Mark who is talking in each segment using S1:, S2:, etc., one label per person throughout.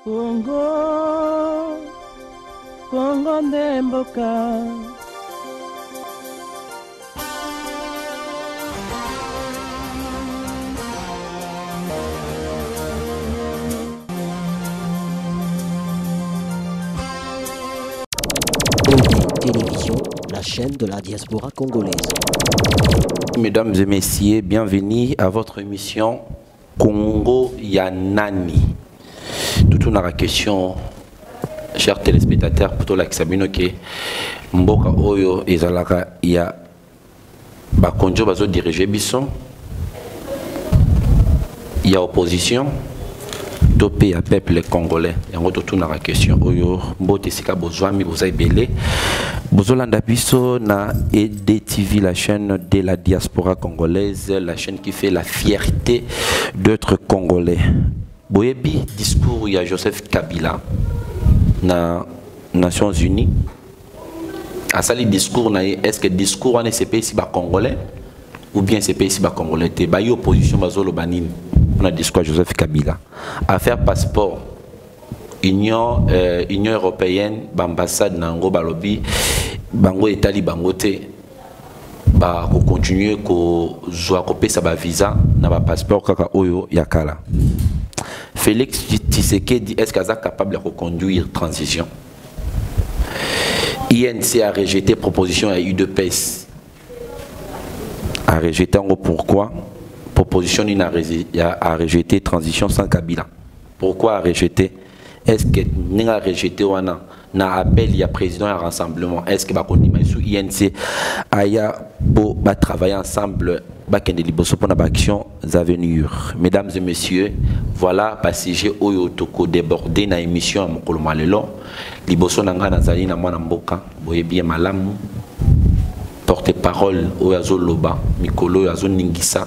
S1: Congo, Congo ndemboka.
S2: Télévision, la chaîne de la diaspora congolaise.
S3: Mesdames et messieurs, bienvenue à votre émission Congo Yanani. Tout une question, chers téléspectateurs, pour l'examiner que Mboka Oyo ezalaka ya bakonjo bazo diriger biso, il y a opposition. Topé à peuple congolais. Et on retourne à la question. Oyo, mbote sika bozwami bozai belé. Bozolanda biso na EDTV, la chaîne de la diaspora congolaise, la chaîne qui fait la fierté d'être congolais. Boyebi discours ya Joseph Kabila na Nations Unies. À ça les discours na est-ce que discours on est ces pays si ba congolais ou bien ces pays si ba congolais te ba opposition bazolo banine. On a dit quoi Joseph Kabila affaire passeport Union européenne ambassade nango balobi bango etali bangote ba ko continuer ko zwa ko pesa ba visa na ba passeport kaka oyo yakala. Félix Tshisekedi est-ce qu'il est capable de reconduire transition? INC a rejeté proposition à UDPS. A rejeté en gros pourquoi? Proposition a rejeté transition sans Kabila. Pourquoi a rejeté? Est-ce que nous a rejeté ou na appel il y a président à rassemblement? Est-ce que va continuer sous INC aya pour travailler ensemble pour nos actions à venir? Mesdames et messieurs, voilà passage oyo toko débordé na émission à Mokolo Malelo. Liboso nanga nazali na mwana mboka boyebi malamu porte-parole oyazo loba mikolo oyazo ningisa.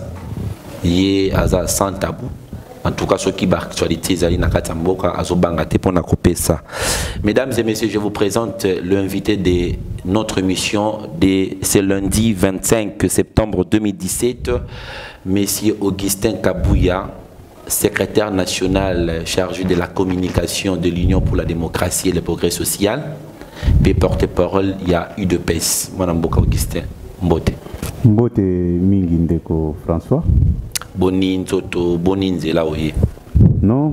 S3: Yé aza sans tabou. En tout cas, ceux qui barquent actualité zali na katamboka azo bangate pour na couper ça. Mesdames et messieurs, je vous présente l'invité de notre émission de ce lundi 25 septembre 2017, Monsieur Augustin Kabouya, secrétaire national chargé de la communication de l'Union pour la démocratie et le progrès social. Et porte-parole, il y a UDPS. Mon nom Augustin Mbote.
S4: Mbote mingi ndeko François.
S3: Bonin toto bonin zela oye.
S4: Non,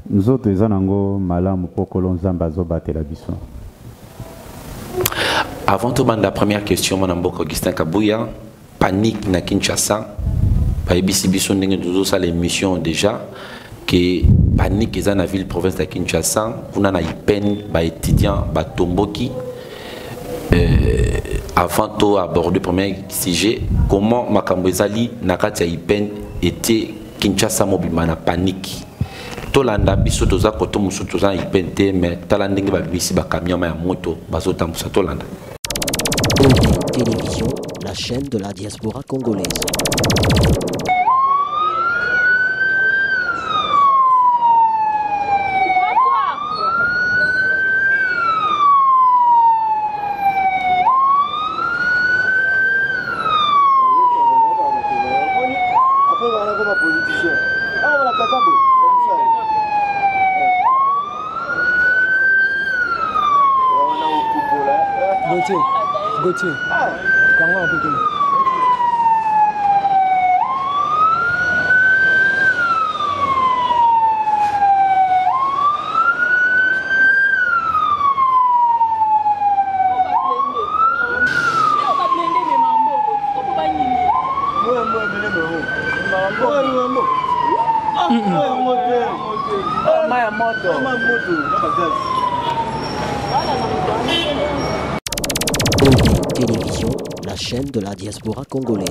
S4: nous autres zanango malamu pokolo nzamba zo batela biso.
S3: Avant tout la première question mon amboko Augustin Kabouya, panique na Kinshasa. Ba ebisi biso ndenge dozo sa l'émission déjà que panique eza na ville province de Kinshasa, kuna na ipen ba étudiant ba tomboki. Avant de aborder le premier sujet, comment Makambezali Nakati Ipen était Kinshasa mobile na panique. Tolanda biso toza koto musu toza Ipen mais talandingi ba bisi ba camion ma moto bazo tambusa Tolanda.
S2: Télévision, la chaîne de la diaspora congolaise.
S1: Gauthier, comment on peut dire?
S2: Télévision, la chaîne de la diaspora congolaise.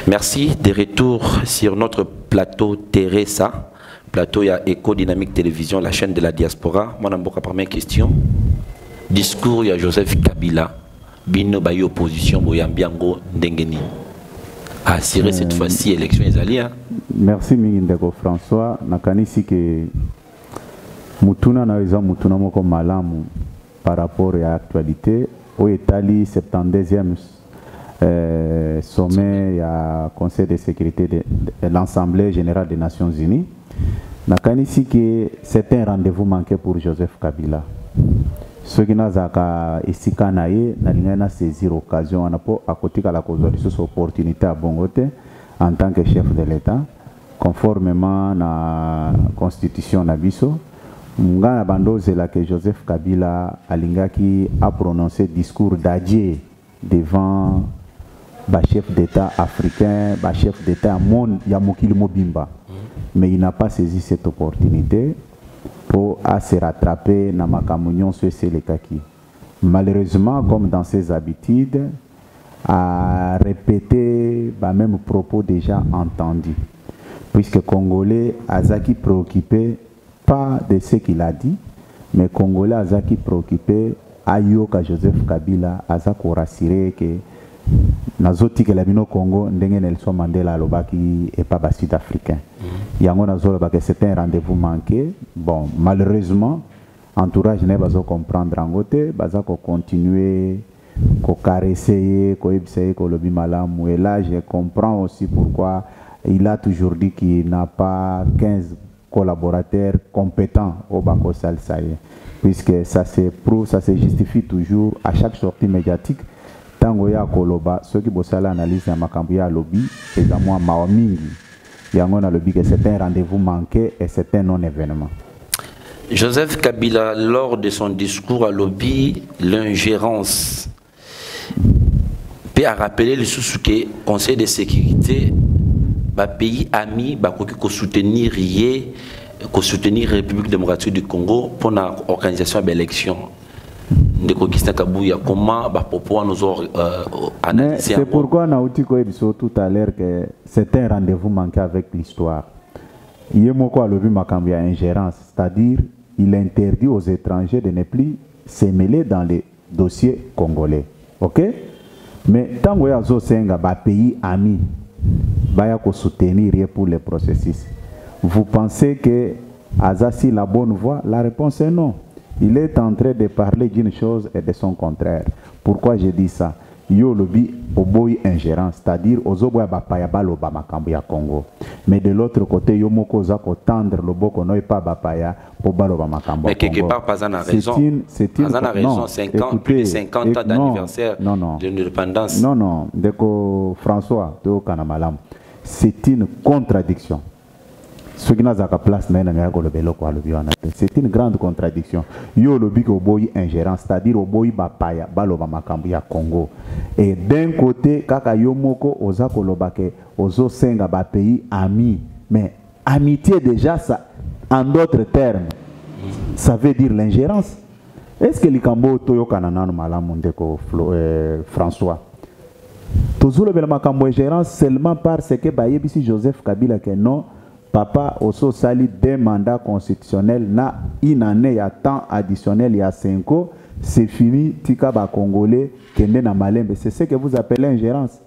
S3: Merci de retour sur notre plateau Teresa, plateau ya Éco Dynamique Télévision, la chaîne de la diaspora. Mon amboka première question. Discours ya Joseph Kabila, bino ba opposition boyambiango ndengeni. Assurer cette fois-ci élection ezalia.
S4: Merci Mingindeko François, nakanisi que mutuna na weza mutuna moko malamu par rapport à l'actualité. Au Italie, 72e sommet, il y a Conseil de sécurité de l'Assemblée générale des Nations Unies. nakanisi que c'est un rendez-vous manqué pour Joseph Kabila. Ceux qui n'ont pas esika na ye na lingana saisir occasion anapo à côté de la cause de opportunité à Bongote en tant que chef de l'État conformément à la constitution na biso ngana bandoze la que Joseph Kabila alingaki a prononcé discours d'adieu devant ba chef d'État africain, ba chef d'État monde ya mokili mobimba, mais il n'a pas saisi cette opportunité pour se rattraper dans ma communion sur les kaki. Malheureusement, comme dans ses habitudes, a répété les mêmes propos déjà entendus. Puisque Congolais Azaki préoccupé pas de ce qu'il a dit, mais Congolais Azaki préoccupé Ayoka Joseph Kabila Azako rassuré que nazoti que la bino Congo ndenge Nelson Mandela lobaki et pas sud-africain. Yango nazolo ba que c'était un rendez-vous manqué. Bon, malheureusement, entourage ne bazo comprendre angote, bazako continuer ko caresser, ko ebseye ko lobi malamu. Et là je comprends aussi pourquoi il a toujours dit qu'il n'a pas 15 collaborateurs compétents au Bako Salsaye, puisque ça se justifie toujours à chaque sortie médiatique. Tango ya koloba ceux qui bossala analyse ya makambo ya lobby également mawamingi yango na lobby que c'est un rendez-vous manqué et c'est un non-événement.
S3: Joseph Kabila, lors de son discours à lobby, l'ingérence peut rappeler le sous que Conseil de sécurité ba pays ami ba ko soutenir la République démocratique du Congo pour l'organisation de l'élection. Comment
S4: c'est pourquoi Nautiko Ebiso tout à l'heure que c'est un rendez-vous manqué avec l'histoire. Yemoko a levé Makambia ingérence, c'est-à-dire il interdit aux étrangers de ne plus se mêler dans les dossiers congolais. Ok? Mais tant que Yazo Senga, pays ami, baya ko soutenir pour le processus. Vous pensez que Azasi la bonne voie? La réponse est non. Il est en train de parler d'une chose et de son contraire. Pourquoi je dis ça? Yo lobi oboy ingérence, c'est-à-dire ozoboya bapaya baloba makambo ya Congo. Mais de l'autre côté, yo moko zako tendre le boko no pas bapaya pour baloba makambo.
S3: Mais quelque part, pas en a raison. Pas en a raison. 50, plus de 50 ans d'anniversaire de l'indépendance.
S4: Non, non. Deko François, Teo Kanamalam. C'est une contradiction. C'est une grande contradiction. Yo lobi ko boy ingérence, c'est-à-dire au boy bapaya baloba makambo ya Congo. Et d'un côté, kaka yo moko oza koloba ke ozo senga ba pays ami. Mais amitié déjà ça, en d'autres termes, ça veut dire l'ingérence. Est-ce que likambo toyo kanana malamu ndeko François? Tozulo bela makambo ingérence seulement parce que ba yebisi Joseph Kabila que non. Papa aussi sali des mandats constitutionnels na une année ya temps additionnel il y a 5 ans c'est fini tika ba congolais kende na malembe c'est ce que vous appelez ingérence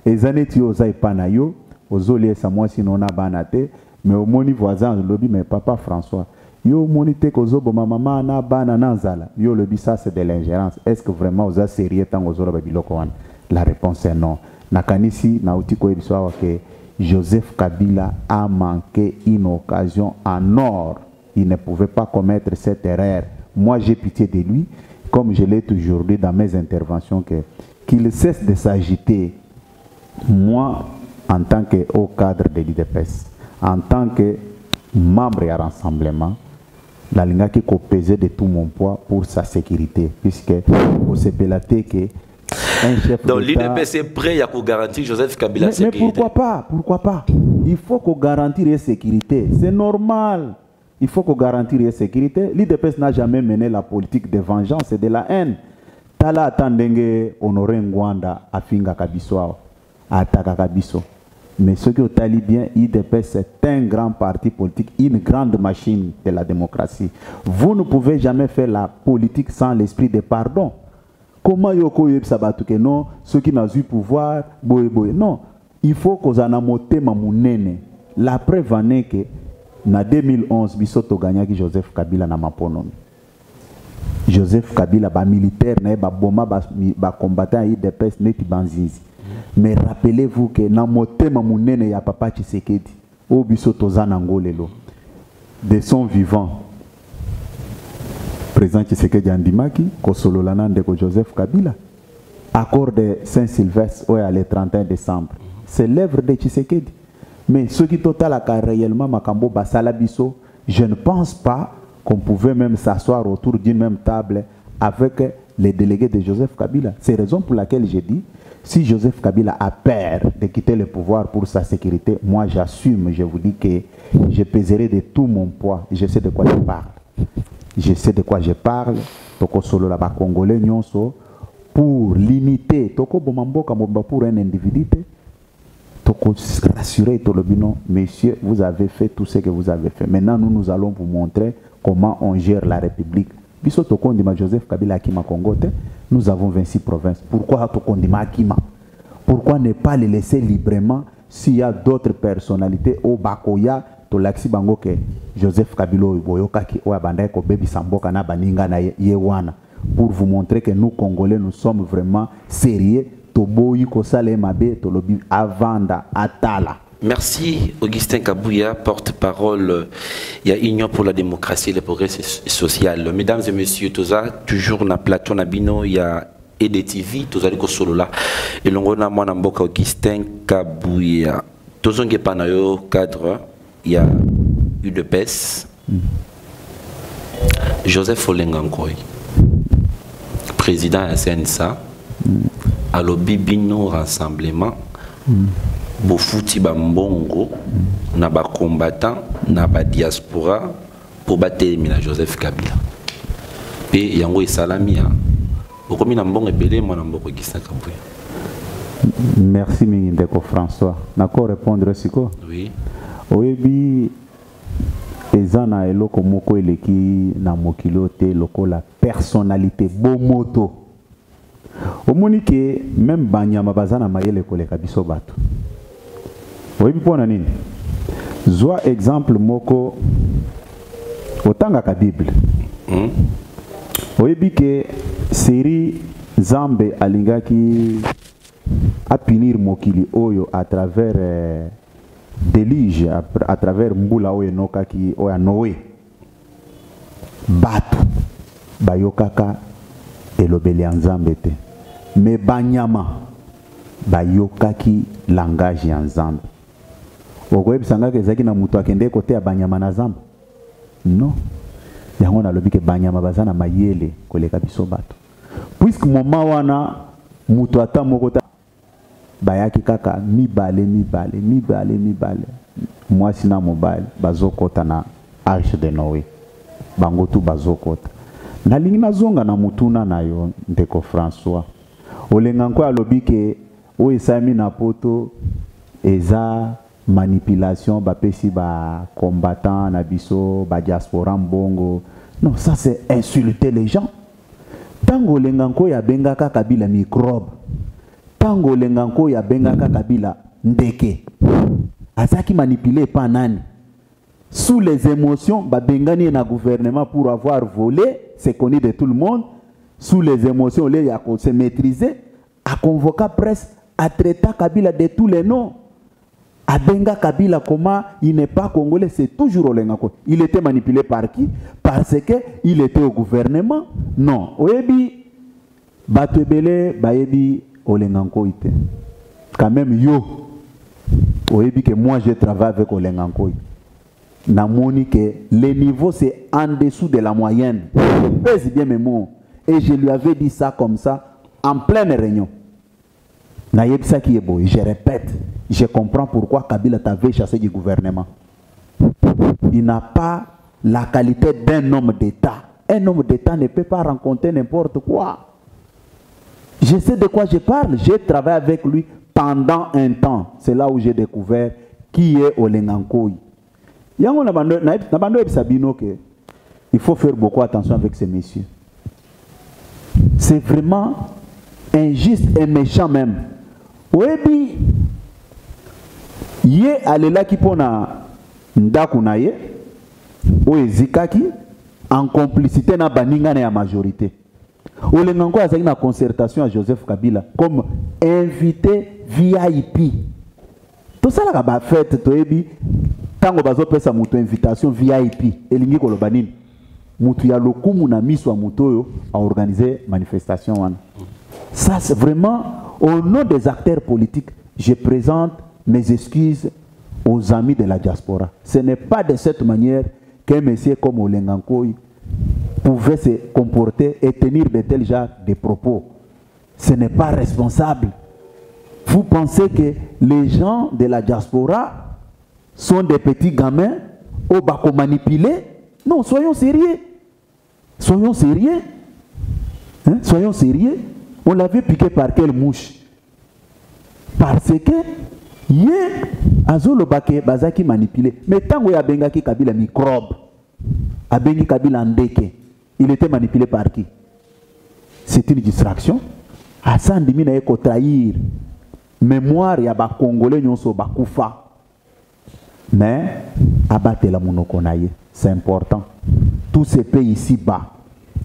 S4: et années tu osai panayo ozoli sa moi sinon na banate mais au moni voisin lobby mais papa François yo moni te kozo bo maman na bana nanzala yo lobby ça c'est de l'ingérence. Est-ce que vraiment vous êtes sérieux tant ozolo ba biloko wana? La réponse est non. Nakanisi na utiko ebiswa ke Joseph Kabila a manqué une occasion en or. Il ne pouvait pas commettre cette erreur. Moi, j'ai pitié de lui, comme je l'ai toujours dit dans mes interventions, qu'il cesse de s'agiter. Moi, en tant que haut cadre de l'IDPS, en tant que membre à rassemblement, la ligne qui a pesé de tout mon poids pour sa sécurité, puisque on s'est pélaté que
S3: donc l'UDPS est prêt à garantir Joseph Kabila la sécurité.
S4: Mais pourquoi pas? Pourquoi pas? Il faut qu'on garantisse la sécurité. C'est normal. Il faut qu'on garantisse la sécurité. L'UDPS n'a jamais mené la politique de vengeance et de la haine. Tala atandenge honoré Ngwanda afinga kabiso ataka kabiso. Mais ce que vous bien, l'UDPS c'est un grand parti politique, une grande machine de la démocratie. Vous ne pouvez jamais faire la politique sans l'esprit de pardon. Comment yoko yebsabatu que non, ceux qui n'ont eu pouvoir, boye boye. Non, il faut qu'on en a moté mamounene. La preuve en est que, en 2011, Bisoto gagnaki Joseph Kabila na maponomi. Joseph Kabila, ba militaire, ba boma, ba combattant IDPS, neti banzizi. Mais rappelez-vous que na moté mamounene ya papa Tshisekedi, o Bisoto zanangolelo. de son vivant, président Tshisekedi Andimaki, Kosolo Lanande ko Joseph Kabila, accord de Saint-Sylvestre le 31 décembre. C'est l'œuvre de Tshisekedi. Mais ce qui total a réellement Makambo Basalabiso, je ne pense pas qu'on pouvait même s'asseoir autour d'une même table avec les délégués de Joseph Kabila. C'est la raison pour laquelle j'ai dit, si Joseph Kabila a peur de quitter le pouvoir pour sa sécurité, moi j'assume, je vous dis que je pèserai de tout mon poids. Je sais de quoi je parle. Je sais de quoi je parle. Toko solo la ba Congolais nyonso pour limiter Toko Bomamboka pour un individu. Toko rassurer Tolobino, messieurs, vous avez fait tout ce que vous avez fait. Maintenant, nous allons vous montrer comment on gère la République. Biso Toko Ndima Joseph Kabila Akima Kongote, nous avons 26 provinces. Pourquoi Toko Ndima Akima? Pourquoi ne pas les laisser librement s'il y a d'autres personnalités au Bakoya, Tolaxi Bango que Joseph Kabila Boyoka qui ou Abandai ko Baby Samboka na Baninga na Yewana, pour vous montrer que nous Congolais nous sommes vraiment sérieux. Toboyi ko sale mabe tolobi avanda atala.
S3: Merci Augustin Kabouya, porte-parole. Il y a Union pour la démocratie et le progrès social. Mesdames et messieurs, toujours na plateau Nabino, il y a EDTV, Tozali solo là. Et l'on a moi Namboka Augustin Kabouya. Tozonge panayo cadre, il y a UDPS, Joseph Olengankoy, président SNSA, alobi bino rassemblement. Bofuti bambongo na ba combattant na ba diaspora pour battre Joseph Kabila. Et yango esalamia bokomi na mbongo ebele mwana mboko Augustin Kabouya.
S4: Merci Mingindeko François. Nako répondre siko?
S3: Oui.
S4: Oyebi ezana eloko moko eleki na mokilo te lokola personnalité bomoto. Omoni ke même banyama bazana mayele koleka biso bato. Oyebi pona nini? Zwa exemple moko otanga ka Bible. Oyebi ke série Zambe alingaki a punir mokili oyo à travers déluge, à travers mbula oyo nokaki oya Noé. Bato bayokaka elobeli ya Nzambe te. Mais banyama bayokaki langage ya Nzambe. Okoyebisanga ke zaki na mutu akende kote ya banyama na Nzambe? Non. Yango na lobi ke banyama bazana mayele koleka biso bato. Puisque moment wana mutu ata moko ta bayaki kaka mibale. Mwasi na mobile bazokota na arche de Noé. Bango tu bazokota. Nalingi nazonga na mutuna na yo ndeko François. Olenganko alobi ke o esami na poto eza manipulation ba pesi ba combattant na biso ba diaspora mbongo. Non, ça c'est insulter les gens. Tango Olenganko ya bengaka Kabila microbe. Tango Olenganko ya bengaka Kabila ndeke. Azaki manipulé pa nani? Sous les émotions, Bengani na gouvernement pour avoir volé, c'est connu de tout le monde. Sous les émotions, il a se maîtriser, a convoqué presse, a traité Kabila de tous les noms. A Benga Kabila, comment il n'est pas congolais, c'est toujours Olengako. Il était manipulé par qui? Parce qu'il était au gouvernement. Non. Oyebi, Batwebele, Bayebi, Olenganko ite. Quand même, yo. Oyebi que moi je travaille avec Olenganko. Namoni que le niveau c'est en dessous de la moyenne. Pèse bien mes mots. Et je lui avais dit ça comme ça en pleine réunion. Naïeb qui est beau. Je répète, je comprends pourquoi Kabila t'avait chassé du gouvernement. Il n'a pas la qualité d'un homme d'État. Un homme d'État ne peut pas rencontrer n'importe quoi. Je sais de quoi je parle. J'ai travaillé avec lui pendant un temps. C'est là où j'ai découvert qui est Olengankoy. Il faut faire beaucoup attention avec ces messieurs. C'est vraiment injuste et méchant même. Oebi ye alela ki pona ndaku na ye oezikaki en complicité na baninga na ya majorité. Olenganko azaki na concertation à Joseph Kabila comme invité VIP. Tout ça là ba fête toebi tango bazo pesa mutu invitation VIP elingi koloba nini mutu ya lokumu na miso mutu yo a organiser manifestation wana. Ça c'est vraiment au nom des acteurs politiques, je présente mes excuses aux amis de la diaspora. Ce n'est pas de cette manière qu'un monsieur comme Olenga Nkoy pouvait se comporter et tenir de tels genres de propos. Ce n'est pas responsable. Vous pensez que les gens de la diaspora sont des petits gamins au bas manipuler? Non, soyons sérieux. Soyons sérieux. Hein? Soyons sérieux. On l'avait piqué par quelle mouche? Parce que yé azolo bake bazaki manipulé. Mais tant que abengaki Kabila microbe, abengi Kabila ndeke, il était manipulé par qui? C'est une distraction. Hassan Dimina eko trahir mémoire ya ba Congolais nyonso bakufa. Mais abattre la monokonaye, c'est important. Tous ces pays ici-bas,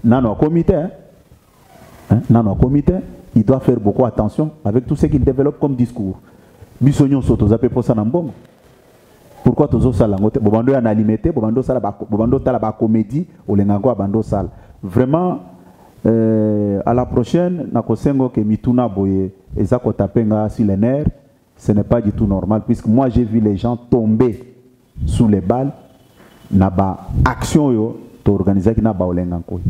S4: nano comité, hein? Nano comité, il doit faire beaucoup attention avec tout ce qu'il développe comme discours. Bisognon soto zape posa nambongo. Pourquoi tozo sala ngote bobando ya nalimete bobando sala bobando tala ba comédie olengango abando sala. Vraiment à la prochaine na kosengo ke mituna boye ezako tapenga sur les nerfs, ce n'est pas du tout normal puisque moi j'ai vu les gens tomber sous les balles na ba action yo to organiser ki na ba olengango.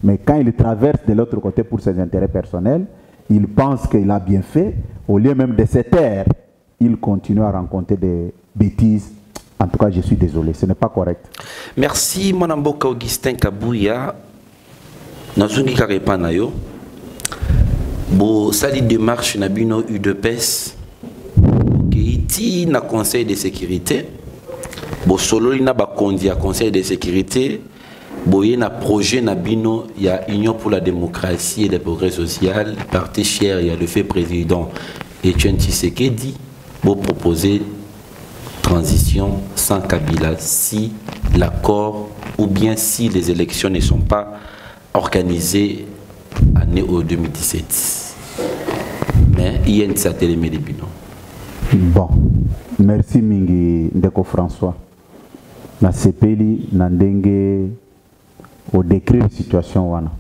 S4: Mais quand il traverse de l'autre côté pour ses intérêts personnels, il pense qu'il a bien fait au lieu même de se taire. Il continue à rencontrer des bêtises. En tout cas, je suis désolé, ce n'est pas correct.
S3: Merci, mon amboka Augustin Kabouya. Nazungi karepana yo. Bo sali démarche na bino UDPS. Iti na conseil de sécurité. Bo solo na ba kondia conseil de sécurité. Bo na projet na bino ya Union pour la démocratie et le progrès social. Parti cher, il y a le fait président Etienne Tshisekedi. Pour proposer transition sans Kabila si l'accord ou bien si les élections ne sont pas organisées année 2017. Mais il y a une certaine médibino.
S4: Bon, merci Mingi Ndeko François. Na sepeli nandenge au décrire situation wana.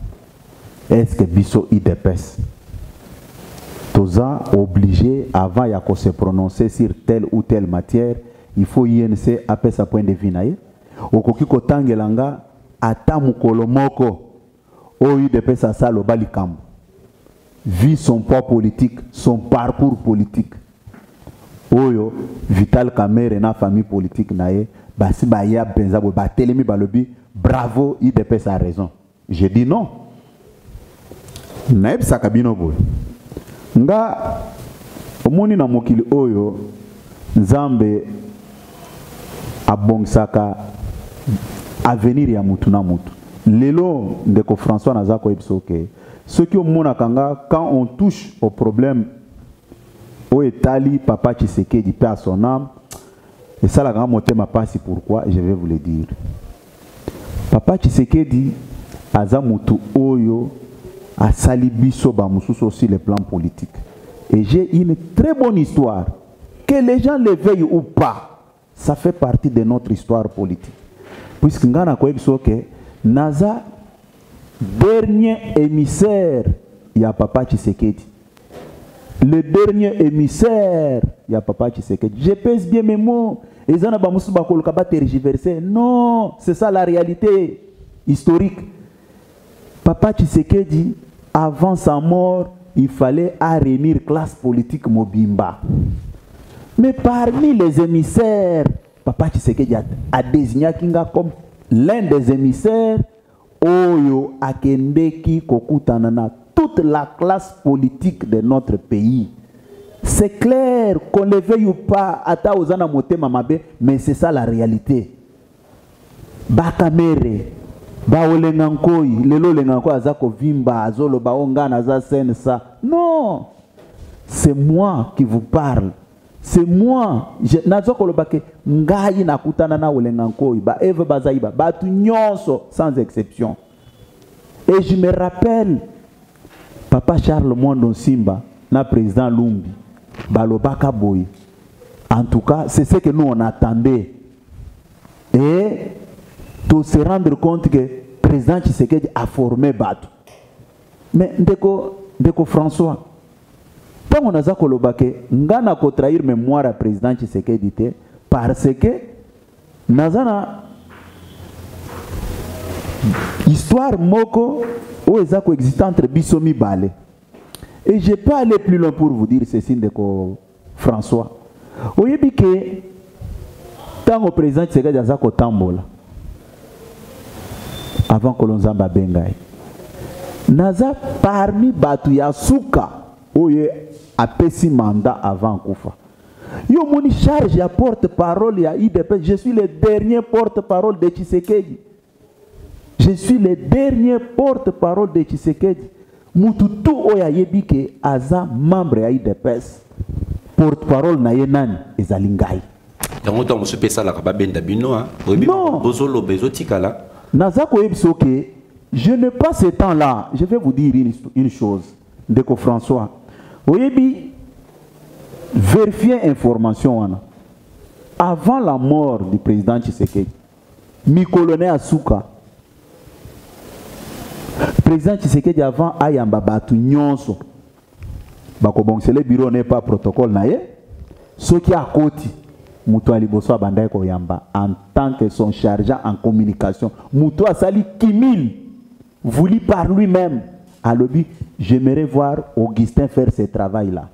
S4: Est-ce que biso IDPS Toza obligé avant ya ko se prononcer sur telle ou telle matière, il faut INC appeler sa point de vue naye. Okoki ko tangelanga ata mukolo moko o UDPS asalo balikambo. Vu son poids politique, son parcours politique. Oyo Vital Kamerhe na famille politique naye basi ba ya benza bo ba telemi balobi bravo UDPS a raison. Je dis non. Naib sakabino boy. Nga omoni na mokili oyo Nzambe abongsaka avenir ya mutu na mutu. Lelo Ndeko François nazako ebsoke. Ce qui omona kanga quand on touche au problème au etali papa Tshisekedi paix à son âme et ça la grand motema passe pourquoi je vais vous le dire. Papa Tshisekedi aza mutu oyo à Salibiso Bamousous aussi les plans politiques. Et j'ai une très bonne histoire. Que les gens le veuillent ou pas, ça fait partie de notre histoire politique. Puisque Ngana Koebsoke, Naza, dernier émissaire, il y a Papa Tshisekedi. Le dernier émissaire, il y a Papa Tshisekedi. Je pèse bien mes mots. Et Zana Bamousous Bakolokaba tergiversé. Non, c'est ça la réalité historique. Papa Tshisekedi, avant sa mort, il fallait réunir classe politique Mobimba. Mais parmi les émissaires, Papa Tshisekedi a désigné Kinga comme l'un des émissaires Oyo Akendeki Kokutanana, toute la classe politique de notre pays. C'est clair qu'on le veuille ou pas, Ata Ozana Motema Mabe, mais c'est ça la réalité. Bakamere. Ba Olenga Nkoy, lelo Olenga Nkoy azako vimba azolo ba ongana aza sensa. Non, c'est moi qui vous parle. C'est moi. Nazoko lobake ngai nakutana na Olenga Nkoy ba eve bazaiba ba tu nyonso sans exception. Et je me rappelle Papa Charles Mondo Simba na président Lumbi ba lobaka boy. En tout cas, c'est ce que nous on attendait. et de se rendre compte que le président Tshisekedi a formé Batu. Mais ndeko François, tant on a ça kolobake, ngana ko trahir mémoire à président Tshisekedi parce que nazana histoire moko ou ezako existe entre bisomi balé. Et je peux aller plus loin pour vous dire ceci ndeko François. Oyebi que tant au président Tshisekedi azako tambola avant que l'on zamba bengai. Naza parmi batu ya suka oye apesi mandat avant Koufa. Yo moni charge ya porte-parole ya IDP. Je suis le dernier porte-parole de Tshisekedi. Je suis le dernier porte-parole de Tshisekedi. Mututu oya yebike aza membre ya IDPS. Porte-parole na yenani ezalingai.
S3: Donc on se pesa la kababenda bino hein. Non. Bozolo bezotikala.
S4: Nazako yebsoke. Je n'ai pas ce temps-là. Je vais vous dire une chose. Ndeko François. Oyebi, vérifier information. Avant la mort du président Tshisekedi, mi-colonel Asuka, président Tshisekedi avant Ayamba Batu Nyonso, bako bon, c'est le bureau n'est pas protocole naye, ce qui a côté, Moutou Aliboso Abandaye Koyamba, en tant que son chargé en communication, Moutou Asali Kimil, voulu par lui-même, à l'objet, j'aimerais voir Augustin faire ce travail-là.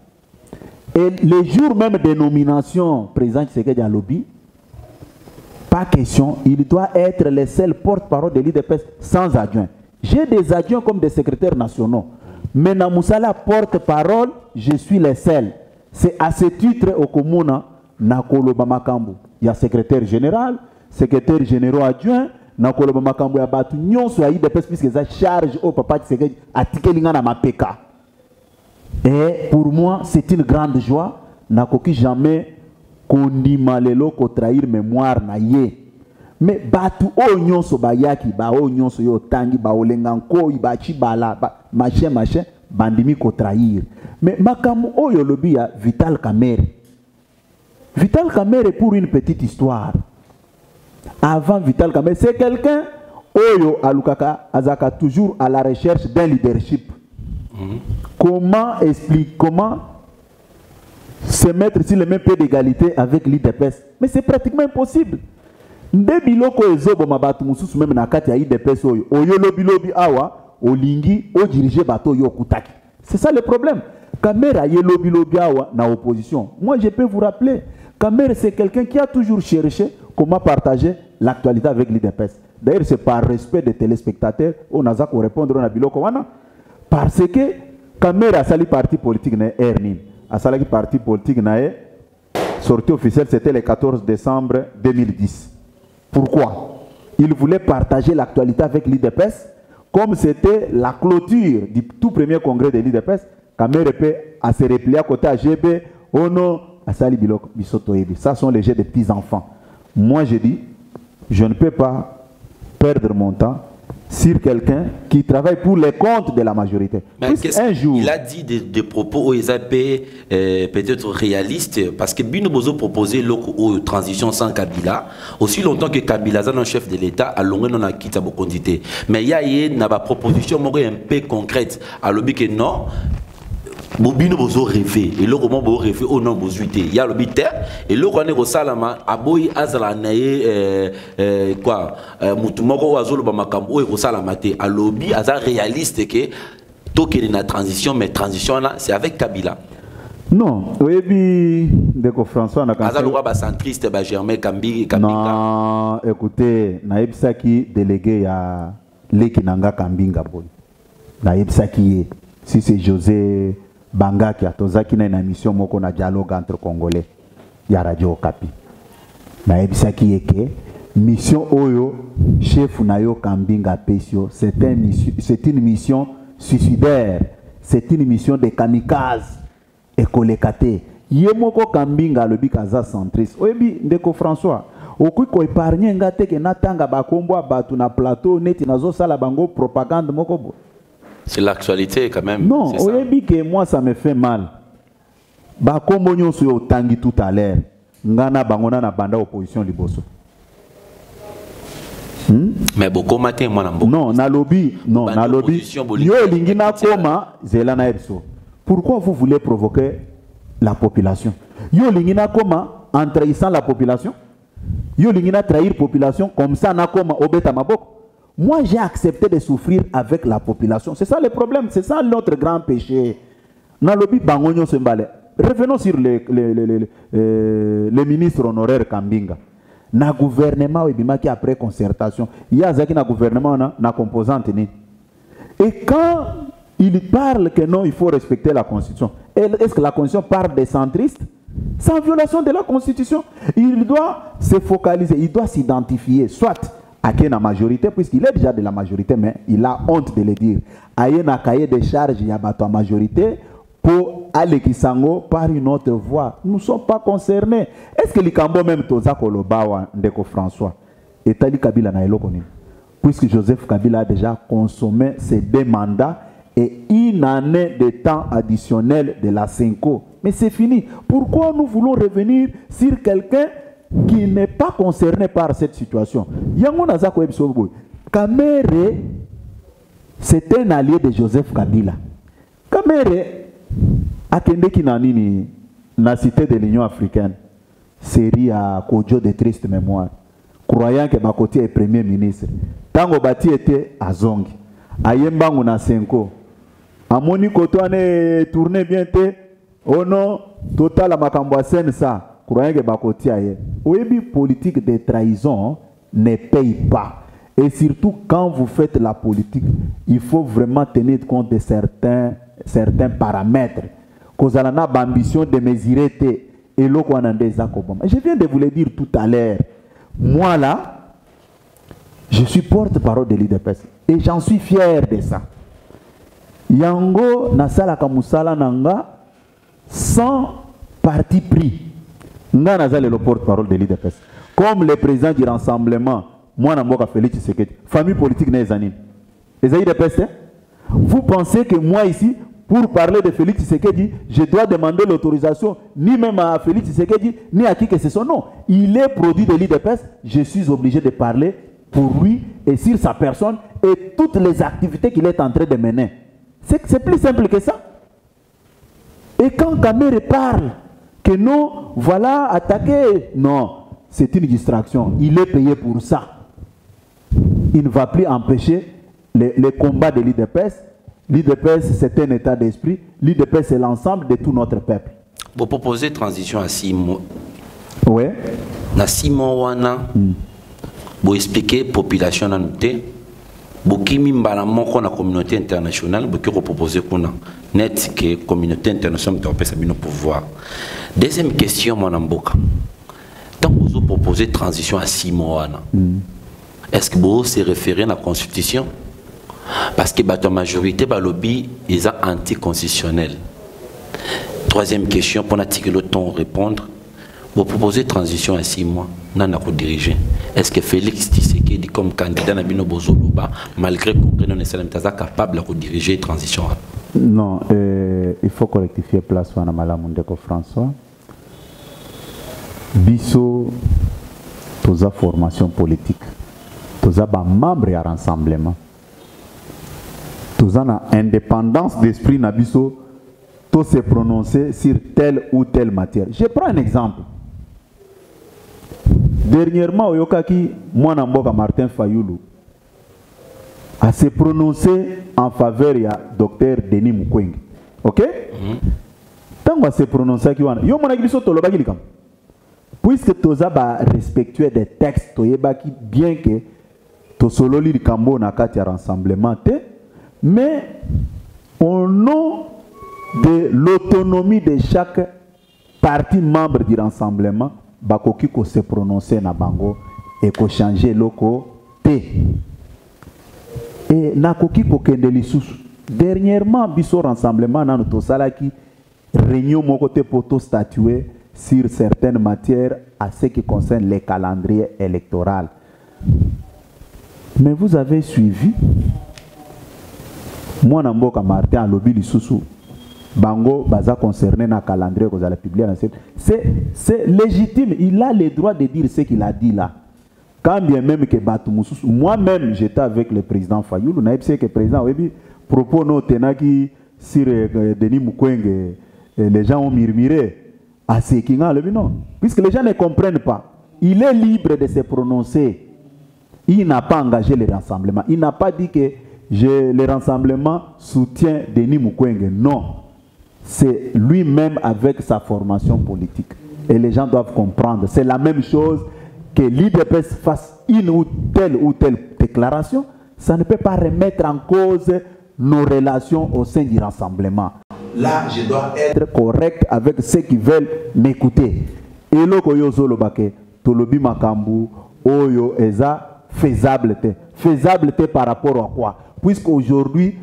S4: Et le jour même de nomination, président Tshisekedi à l'objet, pas question, il doit être le seul porte-parole de l'IDPS sans adjoint. J'ai des adjoints comme des secrétaires nationaux. Mais dans Moussala porte-parole, je suis le seul. C'est à ce titre au commun, Nakolo Bamakambu. Il y a secrétaire général, secrétaire général adjoint, Nakolo Bamakambu ya batu nyonso ya IDPS puisque ça charge au papa Tshisekedi atikelinga na mapeka. Et pour moi, c'est une grande joie. Nakoki jamais kondima lelo ko trahir mémoire na ye. Mais batu o nyonso bayaki ba o nyonso yo tangi ba olenganko ibachi bala machin bandimi ko trahir. Mais makamu o yo lobi ya Vital Kamerhe. Vital Kamerhe pour une petite histoire. Avant Vital Kamerhe, c'est quelqu'un Oyo Alukaka Azaka toujours à la recherche d'un leadership. Comment expliquer, comment se mettre sur le même pied d'égalité avec l'IDPS? Mais c'est pratiquement impossible. Ndebiloko ezobo mabatu mususu même na kati ya IDPS oyo. Oyo lobi awa olingi o diriger bato yo kutaki. C'est ça le problème. Kamerhe ye lobi awa na opposition. Moi je peux vous rappeler, Kamerhe c'est quelqu'un qui a toujours cherché comment partager l'actualité avec l'IDPS. D'ailleurs c'est par respect des téléspectateurs on a ça qu'on répondre na biloko wana. Parce que Kamerhe a sali parti politique na Ernin. A sali parti politique na sortie officielle c'était le 14 décembre 2010. Pourquoi? Il voulait partager l'actualité avec l'IDPS. Comme c'était la clôture du tout premier congrès de l'IDPS, Kamerhe a se replié à côté à GB, Ono, à Sali Bilok, Bisotoebi. Ça sont les jeux des petits-enfants. Moi, je dis, je ne peux pas perdre mon temps sur quelqu'un qui travaille pour les comptes de la majorité.
S3: Un jour, il a dit des propos aux peut-être réalistes, parce que Bino Bozo proposait la transition sans Kabila, aussi longtemps que Kabila est un chef de l'État, à longueur on a quitté la quantité. Mais il y a une proposition un peu concrète, à l'objet que non. Bino bozo rêvé et le roman bozo rêvé au nom bozo ité il y a le biter et le roi salama aboyi azala nae quoi mutumoko wazolo ba makambo e salama te a lobby aza réaliste que toke na transition mais transition là c'est avec Kabila.
S4: Non, oui, Ndeko François n'a pas
S3: azalo ba centriste ba Germain Kambinga.
S4: Non, écoutez, naibsaki délégué ya Leki Nanga Kambinga boy. Naibsaki si c'est José Bangaki atozaki na une mission moko na dialogue entre Congolais ya Radio Okapi. Na ebisaki yeke mission oyo chef na yo Kambinga Pesio c'est une mission suicidaire, c'est une mission de kamikaze ekolekate. Ye moko Kambinga lobi kaza centriste. Oyebi Ndeko François okuyi ko épargner ngate ke natanga bakombo batu na plateau neti nazo sala bango propagande moko bo.
S3: C'est l'actualité quand même.
S4: Non, oyebi que moi ça me fait mal. Ba kombo nyonso yo tangi tout à l'heure. Ngana bangona na banda opposition liboso.
S3: Mais beaucoup matin moi
S4: non na lobby yo lingina koma zelana ebso. Pourquoi vous voulez provoquer la population? Yo lingina koma en trahissant la population. Yo lingina trahir population comme ça na koma obeta maboko. Moi j'ai accepté de souffrir avec la population. C'est ça le problème, c'est ça notre grand péché. Na lobby bangonyo sembale. Revenons sur le ministre honoraire Kambinga. Na gouvernement qui après concertation, il y a un gouvernement na composante ni. Et quand il parle que non, il faut respecter la constitution. Est-ce que la constitution parle des centristes? C'est en violation de la constitution. Il doit se focaliser, il doit s'identifier, soit à qui la majorité, puisqu'il est déjà de la majorité, mais il a honte de le dire. À un cahier de charge, il y a la majorité pour aller Kisango par une autre voie. Nous ne sommes pas concernés. Est-ce que l'Ikambo même Toza Kolobawa Ndeko François et Tali Kabila na elokoni? Puisque Joseph Kabila a déjà consommé ses 2 mandats et une année de temps additionnel de la Cinco. Mais c'est fini. Pourquoi nous voulons revenir sur quelqu'un qui n'est pas concerné par cette situation? Yango Nazako Ebsoboy. Kamere, c'est un allié de Joseph Kabila. Kamere, Akende qui n'a ni la cité de l'Union africaine, série à Kodjo de triste mémoire, croyant que Bakoti est premier ministre. Tango Bati était à Zongi, Ayembangu na Senko, Amoni Kotoane tourné bien te, oh non, total à Makamboasen ça, croyant que Bakoti aye. Oebi politique de trahison ne paye pas. Et surtout quand vous faites la politique, il faut vraiment tenir compte de certains paramètres. Cause à la ambition de mesurer et l'eau qu'on a des accompagnements. Je viens de vous le dire tout à l'heure. Moi là, je suis porte-parole de l'IDPS et j'en suis fier de ça. Yango nasala kamusala nanga sans parti pris. Nga nazale le porte-parole de l'IDPS. Comme le président du rassemblement, moi Namboka Félix Tshisekedi, famille politique Nezanine. Les IDPS, vous pensez que moi ici, pour parler de Félix Tshisekedi, je dois demander l'autorisation ni même à Félix Tshisekedi, ni à qui que ce soit. Non, il est produit de l'IDPS, je suis obligé de parler pour lui et sur sa personne et toutes les activités qu'il est en train de mener. C'est plus simple que ça. Et quand Kamere parle que non, voilà, attaquer, non, c'est une distraction. Il est payé pour ça. Il ne va plus empêcher les combats de l'IDPS. L'IDPS, c'est un état d'esprit. L'IDPS, c'est l'ensemble de tout notre peuple.
S3: Vous proposez transition à 6 mois.
S4: Oui.
S3: Dans 6 mois, vous expliquez la population à nous. Vous avez la communauté internationale. Vous proposez net que la communauté internationale peut pouvoir. Deuxième question, mon amboka. Tant que vous proposez transition à 6 mois, est-ce que vous se référez à la Constitution? Parce que la majorité de lobby est anticonstitutionnel. Troisième question, pour que le temps répondre, vous proposez transition à 6 mois, non à diriger. Est-ce que Félix Tshisekedi comme candidat à Bino Bozoloba, malgré qu'on est capable de diriger transition?
S4: Non, il faut rectifier place à Malamoundeko François. Bisso, toute la formation politique, tous les membres à rassemblement. Tous en indépendance d'esprit Nabiso, tous se prononcer sur telle ou telle matière. Je prends un exemple. Dernièrement, Oyokaki, moi Namboka Martin Fayoulou, a se prononcé en faveur du docteur Denis Mukwege. Ok? Tant qu'on se prononcer, yo mon agibiso tolobaki likam. Puisque toza ba respectueux des textes, toyebaki bien que to sololi likambo na kati ya rassemblement te. Mais au nom de l'autonomie de chaque parti membre du rassemblement, bakoki ko se prononcer na bango et ko changer loko te. Et nakoki ko kende lisusu. Dernièrement, biso rassemblement na to salaki réunion moko te poto statuer sur certaines matières à ce qui concerne les calendriers électoraux. Mais vous avez suivi. Moi, Namboka Martin a lobby lisusu. Bango baza concerné dans le calendrier que vous allez publier. C'est légitime. Il a le droit de dire ce qu'il a dit là. quand bien même que moi-même j'étais avec le président Fayoulou, on a dit que le président Webi propos nos tenaki sur Denis Mukwege, les gens ont murmuré à ce qui a le non, puisque les gens ne comprennent pas. Il est libre de se prononcer. Il n'a pas engagé le rassemblement. Il n'a pas dit que le rassemblement soutient Denis Mukwege. Non, c'est lui-même avec sa formation politique. Et les gens doivent comprendre. C'est la même chose que l'IDPS fasse une ou telle déclaration. Ça ne peut pas remettre en cause nos relations au sein du rassemblement. Là, je dois être correct avec ceux qui veulent m'écouter. Et le koyozo lobake, tolobi makambu, oyo eza faisabilité. Faisabilité par rapport à quoi? Puisqu'aujourd'hui,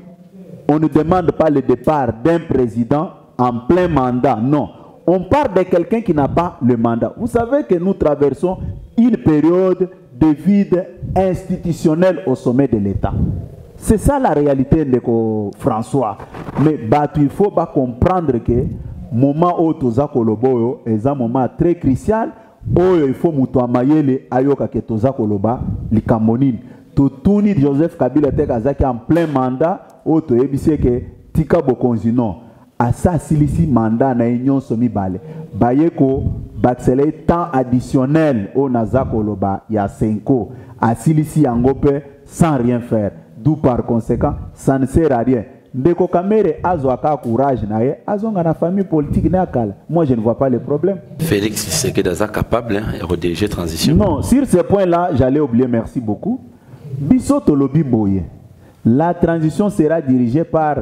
S4: on ne demande pas le départ d'un président en plein mandat. Non. On parle de quelqu'un qui n'a pas le mandat. Vous savez que nous traversons une période de vide institutionnel au sommet de l'État. C'est ça la réalité de François. Mais il faut pas comprendre que le moment où toza kolobo est un moment très crucial où il faut mutuamayele ayoka ke toza koloba likamonine. Tutuni Joseph Kabila était en plein mandat où to ebise que tika bokonzino asa silisi mandat na union somi bale bayeko baxele temps additionnel au nazakoloba ya 5 ans asilisi yangope sans rien faire. D'où par conséquent, ça ne sert à rien. Ndeko Kamere azoaka courage nae, azonga na famille politique na kala. Moi je ne vois pas le problème.
S3: Félix Tshisekedi est capable de diriger transition.
S4: Non, sur ce point-là, j'allais oublier, merci beaucoup. Biso tolobi boye. La transition sera dirigée par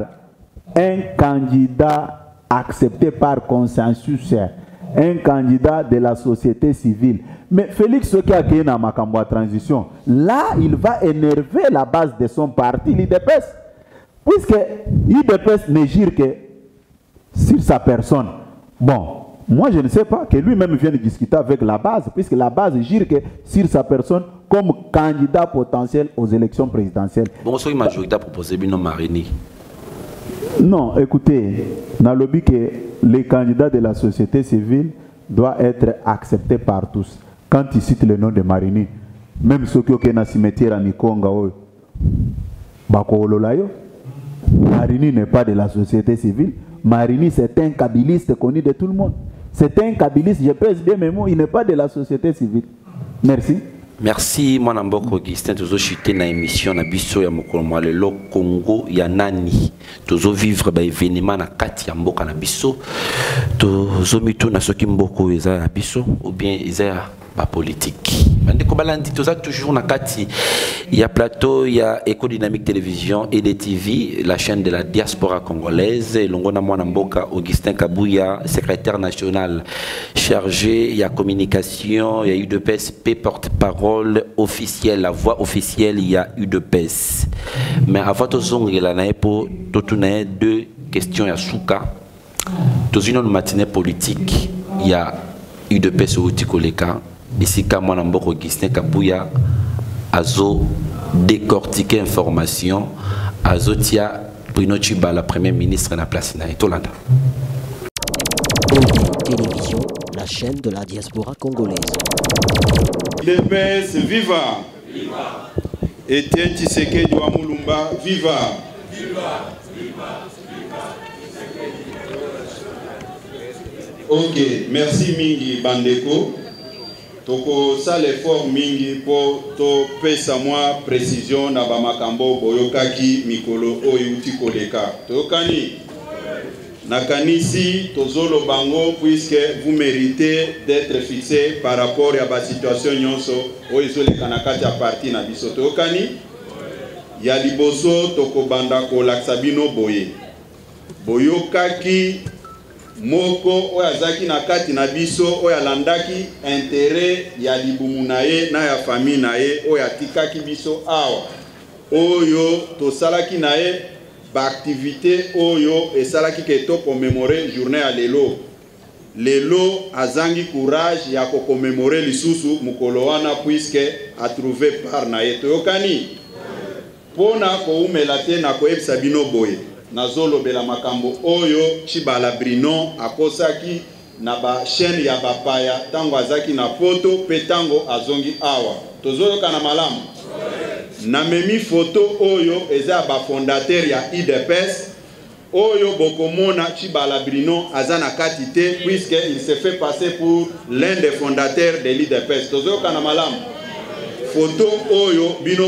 S4: un candidat accepté par consensus, un candidat de la société civile. Mais Félix Soki a gagné dans ma transition. Là, il va énerver la base de son parti, l'IDPS. Puisque l'IDPS ne gire que sur sa personne. Bon, moi je ne sais pas que lui-même vient de discuter avec la base, puisque la base gire que sur sa personne comme candidat potentiel aux élections présidentielles.
S3: Bon, c'est une majorité proposée, Bino Marini.
S4: Non, écoutez, dans le but que les candidats de la société civile doivent être acceptés par tous. Quand il cite le nom de Marini, même ceux qui ont un cimetière à Nikonga, Marini n'est pas de la société civile. Marini, c'est un kabiliste connu de tout le monde. C'est un kabiliste, je pèse bien mes mots, il n'est pas de la société civile. Merci.
S3: Merci, moi Namboko Augustin, toujours chuté dans l'émission na biso ya mokolo le Congo ya nani. Toujours vivre ba événement na kati ya mboka na biso. Toujours mitu na soki mboko eza na biso ou bien eza ba politique. Bande ko balandi toza toujours na kati ya plateau ya Éco-Dynamique Télévision et des TV, la chaîne de la diaspora congolaise. Longo na mwana mboka Augustin Kabuya, secrétaire national chargé ya communication, ya UDPS, porte-parole officielle, la voix officielle ya UDPS. Mais avant de zongela na epo totuna deux questions ya souka. Tozino matinée politique ya UDPS ou Tikoleka. Ici, quand moi, Augustin Kabuya, azo décortiquer information, azo tia Bruno Tchiba, la première ministre, na place na Etolanda.
S2: Télévision, la chaîne de la diaspora congolaise.
S5: UDPS, viva! Viva! Etienne Tshisekedi wa Mulumba, viva! Viva! Viva! Ok, merci Mingi Bandeko. Toko sale effort mingi pour to pesa moi précision na ba makambo boyokaki mikolo oyuti koleka. Tokani nakanisi tozolo bango puisque vous méritez d'être fixé par rapport à la situation nyonso oyezole kanakati a parti na biso. Tokani ya liboso toko banda ko laksabino boye. Boyokaki moko oya zaki na kati na biso oya landaki intérêt ya libumu na ye na ya famille na ye oya tikaki biso awa oyo to salaki na ye ba activité oyo esalaki ke to commémorer journée ya lelo azangi courage ya ko commémorer lisusu mukolo wana puisque a trouvé par na ye toyokani pona ko umela te na ko ebisa bino boye nazolo bela makambo oyo Chibala Brino akosaki na ba chaîne ya bapaya tango azaki na poto pe tango azongi awa tozoyo kana malamu na memi photo oyo eza ba fondateur ya IDPS oyo bokomona Tshibala Bruno azana katite puisque il se fait passer pour l'un des fondateurs de l'IDPS tozoyo kana malamu photo oyo bino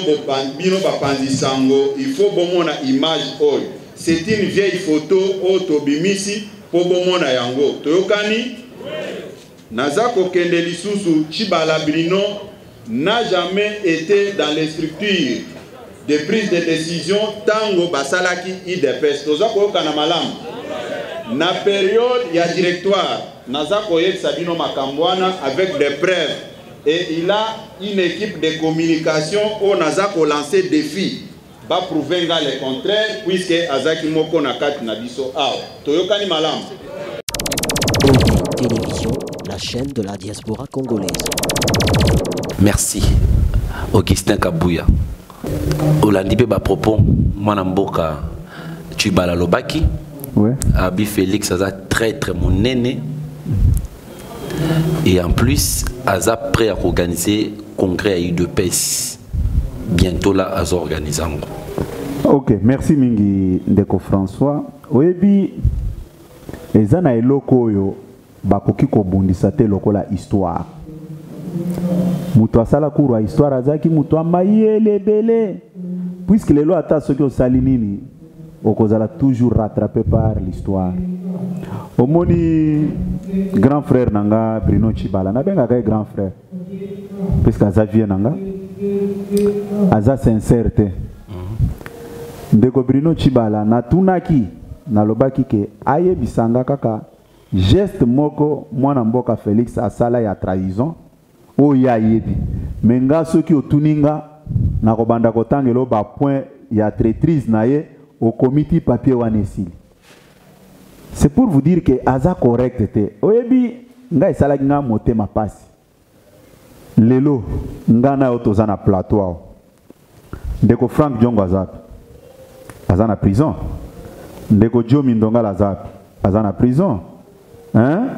S5: bapanzi sango il faut bomona image oyo c'est une vieille photo otobimisi po bomona yango toyokani Nazako kende lisusu Tshibala Bruno n'a jamais été dans les structures de prise de décision tango basalaki IDPS tozako kana malamu na période ya directoire nazako yek Sabino Makambwana avec des preuves et il a une équipe de communication où nazako lancé défi ba prouver le contraire puisque azaki moko na kati na biso awa toyokani malamu.
S2: Télévision, la chaîne de la diaspora congolaise.
S3: Merci Augustin Kabouya. Olandipe ba propos mwana mboka Tshibala lobaki.
S4: Ouais.
S3: Abi Félix aza très monene. Et en plus aza prêt à organiser congrès à UDPS. Bientôt là aza organisant.
S4: Ok, merci mingi ndeko François. Oyebi ezana eloko yo bakoki kobundisa te lokola histoire. Mutu asala kuru histoire azaki mutu amayele bele. Puisque les lois ata soki osali nini okozala toujours rattrapé par l'histoire. Omoni grand frère nanga Bruno Tshibala na benga kay grand frère. Puisque aza vie nanga aza sincère te. Ndeko Bruno Tshibala na tunaki na lobaki ke aye bisanga kaka geste moko mwana mboka Félix asala ya trahison o ya yebi menga soki otuninga na kobanda kotangelo ba point ya traîtrise na ye au comité papier wanesili. C'est pour vous dire que aza correct te oyebi nga esala nga motema pasi lelo nga na otoza na plateau ndeko Frank Diongo aza na prison ndeko Joe Mindonga aza na prison hein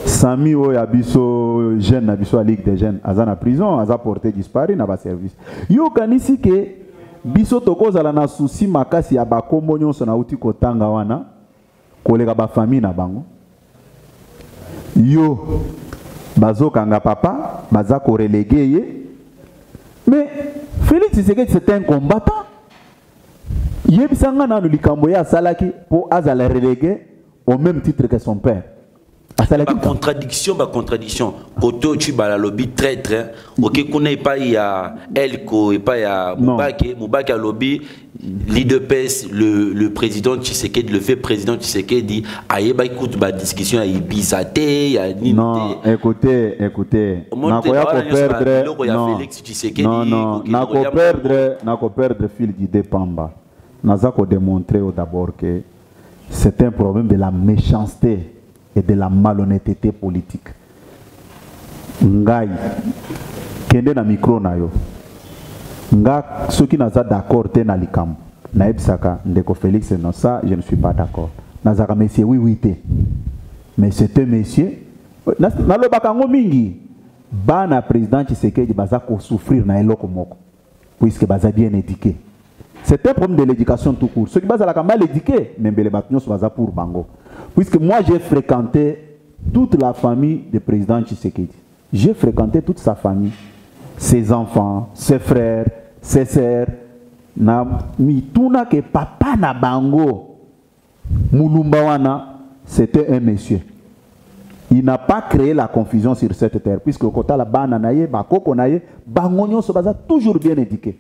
S4: Sami oyo abiso jeune na biso a Ligue des jeunes aza na prison aza porté disparu na ba service yo kanisi ke biso tokozala na souci makasi ya bakombo nyonso na uti kotanga wana koleka ba famille na bango yo bazokanga papa baza ko reléguer ye mais Félix Tshisekedi c'est un combattant yebisanga na likambo ya salaki pour azala relégué au même titre que son père.
S3: Contradiction. Koto Tshibala lobby traître. Ok, qu'on n'est pas ya Elko et pas ya Moubake lobby l'IDPS le président Tshisekedi le fait président Tshisekedi aye ba écoute ba discussion ya Ibizate ya nini.
S4: Non, écoutez. Nakoya ko perdre. Non, nako perdre fil d'idée pamba. Nazako démontrer d'abord que c'est un problème de la méchanceté et de la malhonnêteté politique. Ngai kende na micro na yo. Nga ceux qui naza d'accord te na likam. Na ebsaka ndeko Félix non ça je ne suis pas d'accord. Nazaka monsieur oui te. Mais c'est un monsieur na lobaka ngo mingi bana président Tshisekedi baza ko souffrir na eloko moko puisque baza bien éduqué. C'est un problème de l'éducation tout court. Ceux qui basent à la mal éduqués, même les bâtiments sont pour Bango. Puisque moi j'ai fréquenté toute la famille du président Tshisekedi. J'ai fréquenté toute sa famille, ses enfants, ses frères, ses sœurs. Na mituna que papa na Bango, Mulumbawana, c'était un monsieur. Il n'a pas créé la confusion sur cette terre, puisque au côté la bananaye, bakoko naye, Bangonyo se basa toujours bien éduqué.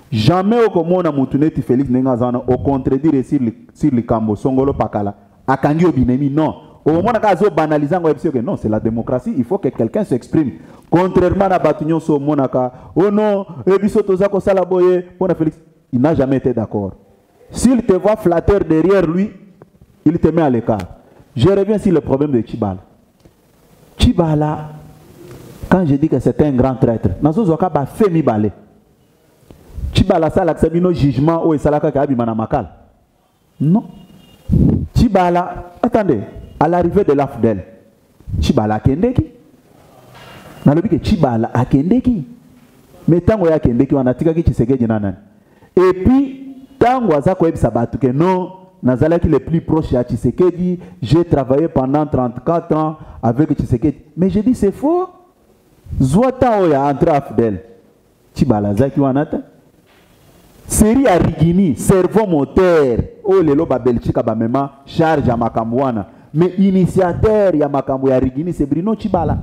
S4: Jamais au komona mutuneti Félix Nengazana au contredire sur le cambo songolo pakala akangi obinemi non au moment où banalisant non c'est la démocratie il faut que quelqu'un s'exprime contrairement à Batunyon so monaka oh non ebiso tozako salaboye pour Félix il n'a jamais été d'accord s'il te voit flatteur derrière lui il te met à l'écart. Je reviens sur le problème de Tshibala quand je dis que c'est un grand traître nazo zoka ba femi balé Tshibala sala ksabino jugement ou salaka ka abimana makal. Non. Tshibala, attendez, à l'arrivée de l'AFDEL, Tshibala kendeki. nalobi ke Tshibala akendeki mais tango ya kendeki wana tikaki Tshisekedi nanani et puis tango aza koyebisa bato ke non nazalaki le plus proche à Tshisekedi, j'ai travaillé pendant 34 ans avec Tshisekedi. Mais j'ai dit c'est faux. Zwata oya entre Afdel. Tshibala zaki wanata. Série à Rigini, cerveau moteur. Oh lelo ba Belgique ba mema charge à Makambouana. Mais initiateur ya Makambo ya Rigini c'est Bruno Tshibala.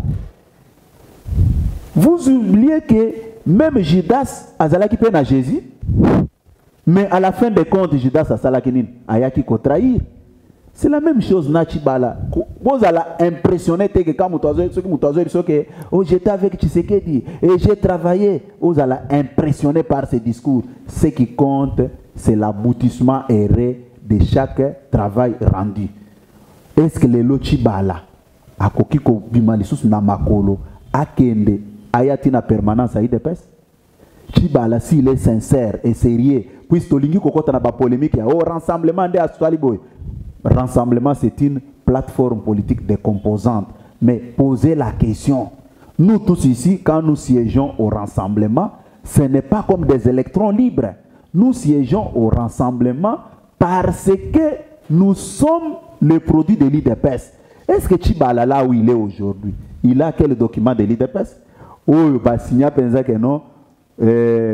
S4: Vous oubliez que même Judas azalaki pe na Jésus. Mais à la fin des comptes, Judas a salakinine, ayaki ko trahir. C'est la même chose na Tshibala. Vous allez impressionner que quand oh j'étais avec Tshisekedi et j'ai travaillé. Vous allez impressionner par ces discours. Ce qui compte, c'est l'aboutissement erré de chaque travail rendu. Est-ce que le Tshibala a koki ko bimalisus na makolo akende ayati na permanence à IDPS? Tshibala s'il est sincère et sérieux. Puisque Tolingi Kokota n'a pas polémique, oh, rassemblement de Astwaliboy. Rassemblement, c'est une plateforme politique des composantes. Mais posez la question. Nous tous ici, quand nous siégeons au rassemblement, ce n'est pas comme des électrons libres. Nous siégeons au rassemblement parce que nous sommes le produit de l'IDPS. Est-ce que Tshibala, là où il est aujourd'hui, il a quel document de l'IDPS? Oh, bah, signa pensa que non,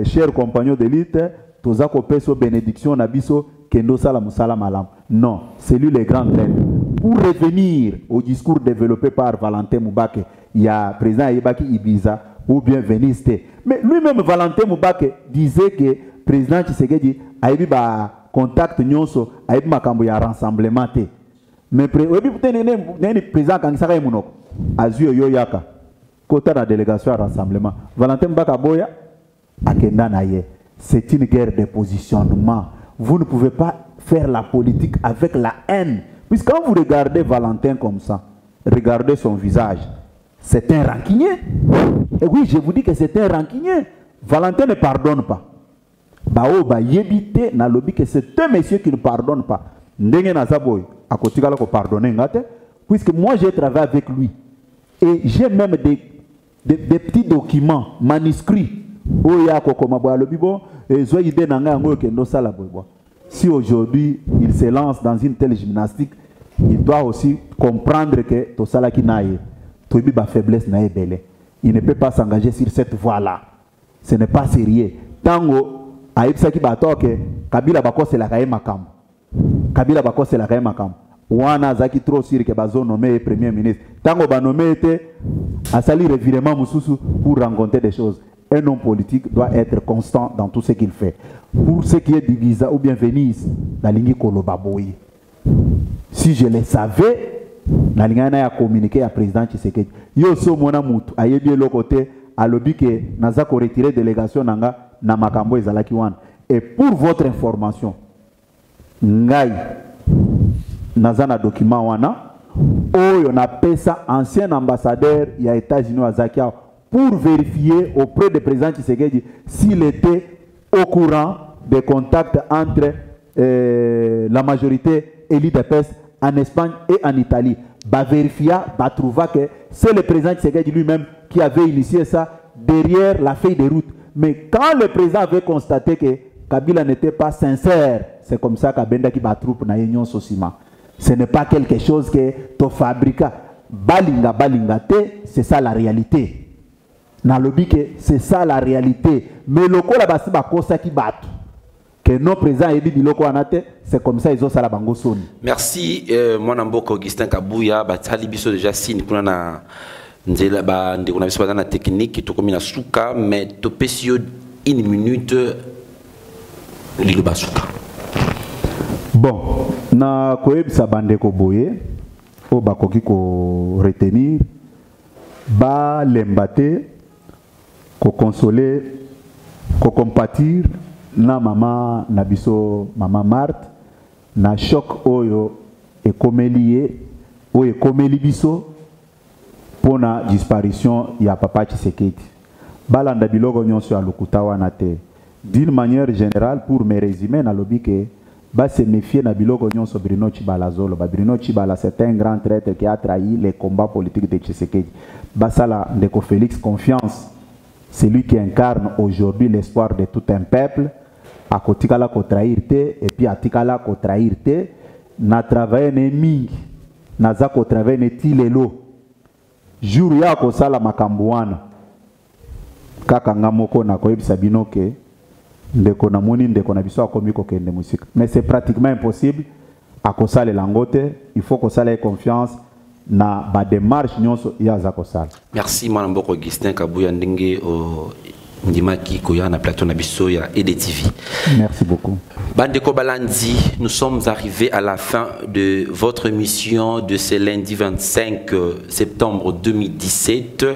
S4: chers compagnons d'élite, Tozako peso bénédiction nabiso kendo sala musala malam. Non, c'est lui le grand thème. Pour revenir au discours développé par Valentin Moubake, il y a président Ibaki Ibiza ou bien Veniste. Mais lui-même Valentin Moubake disait que président Tshisekedi a eu contact nyonso, a eu makambo ya rassemblement te. Mais président Kangsaka Emunok, Azuyo Yoyaka, kota na délégation à rassemblement. Valentin Moubake boya akenda na ye. C'est une guerre de positionnement. Vous ne pouvez pas faire la politique avec la haine. Puisque quand vous regardez Valentin comme ça, regardez son visage, c'est un rancunier. Et oui, je vous dis que c'est un rancunier. Valentin ne pardonne pas. Bao ba yebite na lobi que c'est un monsieur qui ne pardonne pas. Ndenge na zaboy, à côté de pardonner ngate, puisque moi j'ai travaillé avec lui. Et j'ai même des petits documents, manuscrits. Si aujourd'hui il se lance dans une telle gymnastique, il doit aussi comprendre que tout ça qui naïe, tout ba faiblesse naïe belle. Il ne peut pas s'engager sur cette voie-là. Ce n'est pas sérieux. Tango aïbsa ki bato que Kabila bako c'est la kaye makam. Kabila bako c'est la kaye makam. Wana zaki trop sûr que bazo nommé premier ministre. Tango ba nommé était à sali revirement mususu pour rencontrer des choses. Un homme politique doit être constant dans tout ce qu'il fait. Pour ce qui est d'Ibiza ou bien Venise, la ligne Kolobaboyi. Si je le savais, la ligne a communiqué à président Tshisekedi. Yo so mona mutu ayebi le côté à lobi que nazako retirer délégation nanga na makambo ezalaki wana. Et pour votre information, ngai nazana document wana oyo na pesa ancien ambassadeur ya États-Unis à Zakia pour vérifier auprès du président Tshisekedi s'il était au courant des contacts entre la majorité et l'IDPS en Espagne et en Italie. Bah vérifia, bah trouva que c'est le président Tshisekedi lui-même qui avait initié ça derrière la feuille de route. Mais quand le président avait constaté que Kabila n'était pas sincère, c'est comme ça qu'Abenda qui bat troupe na Union Sosima. Ce n'est pas quelque chose que tu fabriques. Balinga balingate, c'est ça la réalité. C'est ça la réalité. Mais le ko la basi ba kosa ki batu. Que nos présents et biloko anate, c'est comme ça ils ont ça la bango soni.
S3: Merci mon amboko Augustin Kabouya batali biso déjà signe kuna na nzela ba ndeko na biso na technique to komi na suka mais to pesio 1 minute lilo basuka.
S4: Bon, na koyebisa bandeko boye o bakoki ko retenir ba lembate ko consoler, ko compatir na mama nabiso mama Marthe na choc oyo ekomeliye oyo ekomeli biso pona disparition ya papa Tshisekedi. Balanda biloko nyonso ya lokuta wana te. D'une manière générale, pour me résumer na lobi que va se méfier na biloko nyonso Bruno Tshibala zolo. Bruno Tshibala c'est un grand traître qui a trahi les combats politiques de Tshisekedi. Basala Ndeko Félix confiance, c'est lui qui incarne aujourd'hui l'espoir de tout un peuple. A kotikala ko trahir te et puis atikala ko trahir te na travailler ne mingi na za ko travailler ne tilelo jour ya ko sala makambo wana kaka ngamoko na koyebisa bino ke ndeko na moni ndeko na biso akomi ko kende musika mais c'est pratiquement impossible à kosala langote. Il faut kosala confiance na ba démarche nyonso ya za kosala.
S3: Merci Manamboko Augustin Kabuya ndenge Ndimaki Koya na plateau na biso ya EDTV.
S4: Merci beaucoup.
S3: Bandeko Balandi, nous sommes arrivés à la fin de votre émission de ce lundi 25 septembre 2017.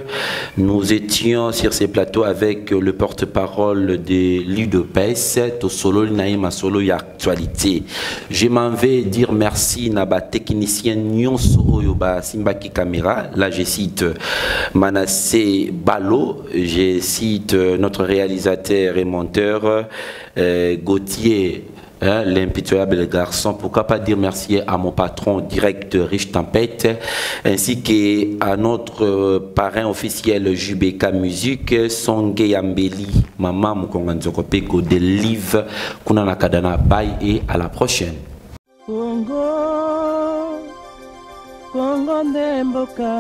S3: Nous étions sur ces plateaux avec le porte-parole de l'UDPS, Tosolo Naïma Solo et Actualité. Je m'en vais dire merci à ba technicien Nyonso Oyoba Simbaki Caméra. Là, je cite Manassé Balo, je cite notre réalisateur et monteur Gauthier, l'impitoyable garçon. Pourquoi pas dire merci à mon patron direct Rich Tempête, ainsi qu'à notre parrain officiel JBK Musique, Songe Yambeli, Maman Mukonganzokopeko de Live, Kunana Kadana Bye et à la prochaine.
S1: Congo, Congo Ndemboka.